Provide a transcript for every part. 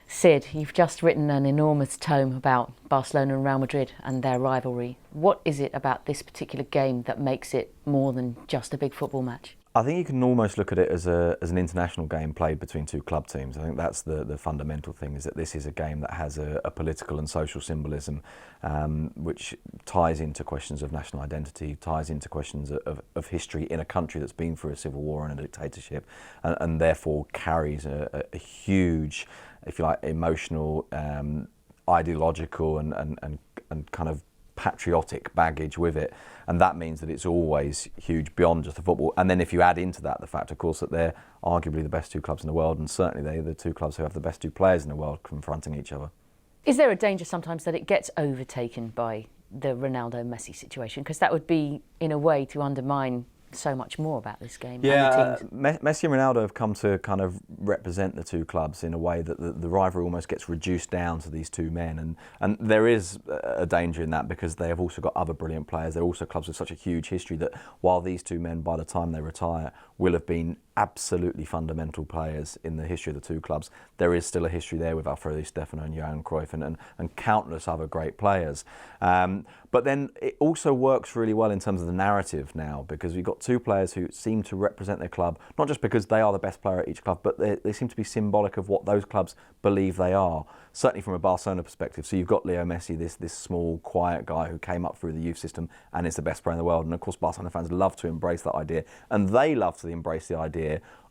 Sid, you've just written an enormous tome about Barcelona and Real Madrid and their rivalry. What is it about this particular game that makes it more than just a big football match? I think you can almost look at it as an international game played between two club teams. I think that's the fundamental thing, is that this is a game that has a political and social symbolism which ties into questions of national identity, ties into questions of history in a country that's been through a civil war and a dictatorship, and therefore carries a huge, if you like, emotional, ideological and kind of patriotic baggage with it, and that means that it's always huge beyond just the football. And then if you add into that the fact, of course, that they're arguably the best two clubs in the world, and certainly they're the two clubs who have the best two players in the world confronting each other. Is there a danger sometimes that it gets overtaken by the Ronaldo-Messi situation? Because that would be, in a way, to undermine so much more about this game. Yeah, Messi and Ronaldo have come to kind of represent the two clubs in a way that the rivalry almost gets reduced down to these two men, and there is a danger in that, because they have also got other brilliant players. They're also clubs with such a huge history that while these two men, by the time they retire, will have been absolutely fundamental players in the history of the two clubs, there is still a history there with Alfredo Di Stefano and Johan Cruyff and countless other great players. But then it also works really well in terms of the narrative now, because we've got two players who seem to represent their club, not just because they are the best player at each club, but they seem to be symbolic of what those clubs believe they are, certainly from a Barcelona perspective. So you've got Leo Messi, this small, quiet guy who came up through the youth system and is the best player in the world. And of course, Barcelona fans love to embrace that idea, and they love to embrace the idea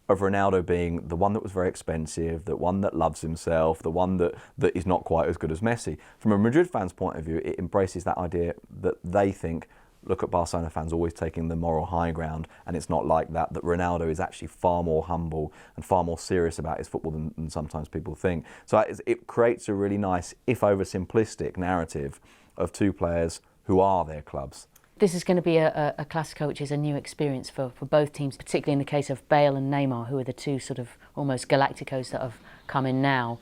of Ronaldo being the one that was very expensive, the one that loves himself, the one that is not quite as good as Messi. From a Madrid fan's point of view, it embraces that idea that they think, look at Barcelona fans always taking the moral high ground, and it's not like that Ronaldo is actually far more humble and far more serious about his football than sometimes people think. So it creates a really nice, if oversimplistic, narrative of two players who are their clubs. This is going to be a Clásico, which is a new experience for both teams, particularly in the case of Bale and Neymar, who are the two sort of almost Galacticos that have come in now.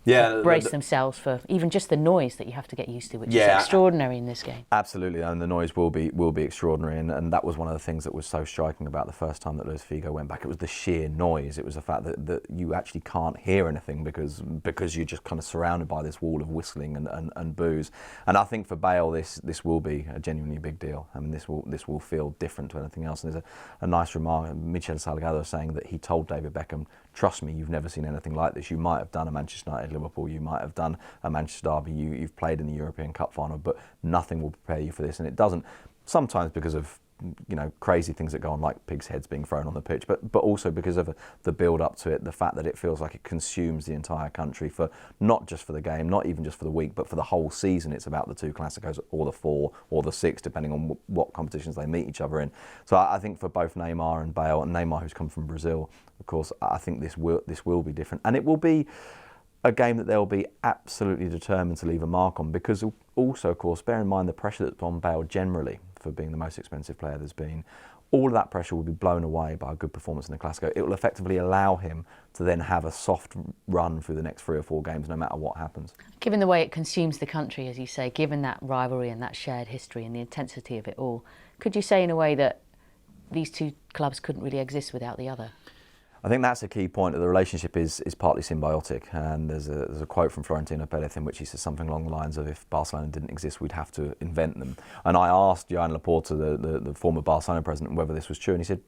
Yeah, brace themselves for even just the noise that you have to get used to, which is extraordinary in this game. Absolutely, and the noise will be extraordinary, and that was one of the things that was so striking about the first time that Luis Figo went back. It was the sheer noise. It was the fact that you actually can't hear anything because you're just kind of surrounded by this wall of whistling and boos. And I think for Bale, this will be a genuinely big deal. I mean, this will feel different to anything else. And there's a nice remark, Michel Salgado saying that he told David Beckham, trust me, you've never seen anything like this. You might have done a Manchester United Liverpool, you might have done a Manchester derby, you've played in the European Cup final, but nothing will prepare you for this. And it doesn't, sometimes because of crazy things that go on, like pigs' heads being thrown on the pitch, but also because of the build up to it, the fact that it feels like it consumes the entire country, for not just for the game, not even just for the week, but for the whole season. It's about the two Clásicos, or the 4 or the 6, depending on what competitions they meet each other in. So I think for both Neymar and Bale, and Neymar who's come from Brazil, of course, I think this will be different, and it will be a game that they'll be absolutely determined to leave a mark on, because also, of course, bear in mind the pressure that's on Bale generally for being the most expensive player there's been. All of that pressure will be blown away by a good performance in the Clásico. It will effectively allow him to then have a soft run through the next 3 or 4 games, no matter what happens. Given the way it consumes the country, as you say, given that rivalry and that shared history and the intensity of it all, could you say in a way that these two clubs couldn't really exist without the other? I think that's a key point, that the relationship is partly symbiotic, and there's a quote from Florentino Perez in which he says something along the lines of, if Barcelona didn't exist, we'd have to invent them. And I asked Joan Laporta, the former Barcelona president, whether this was true, and he said,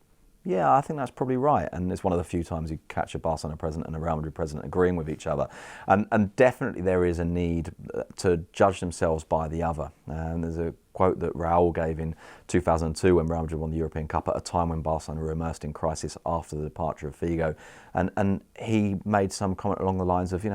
yeah, I think that's probably right. And it's one of the few times you catch a Barcelona president and a Real Madrid president agreeing with each other. And definitely there is a need to judge themselves by the other. And there's a quote that Raúl gave in 2002 when Real Madrid won the European Cup, at a time when Barcelona were immersed in crisis after the departure of Figo. And he made some comment along the lines of,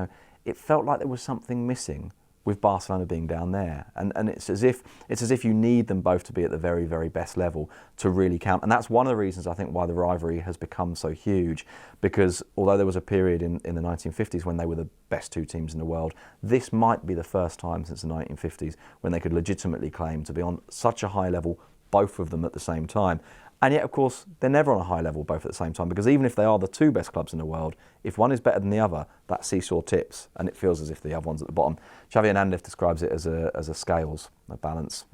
it felt like there was something missing with Barcelona being down there, and it's as if you need them both to be at the very, very best level to really count. And that's one of the reasons I think why the rivalry has become so huge, because although there was a period in the 1950s when they were the best two teams in the world, this might be the first time since the 1950s when they could legitimately claim to be on such a high level, both of them at the same time. And yet, of course, they're never on a high level both at the same time, because even if they are the two best clubs in the world, if one is better than the other, that seesaw tips, and it feels as if the other one's at the bottom. Xavi Hernandez describes it as a scales, a balance.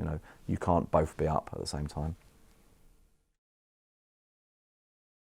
You can't both be up at the same time.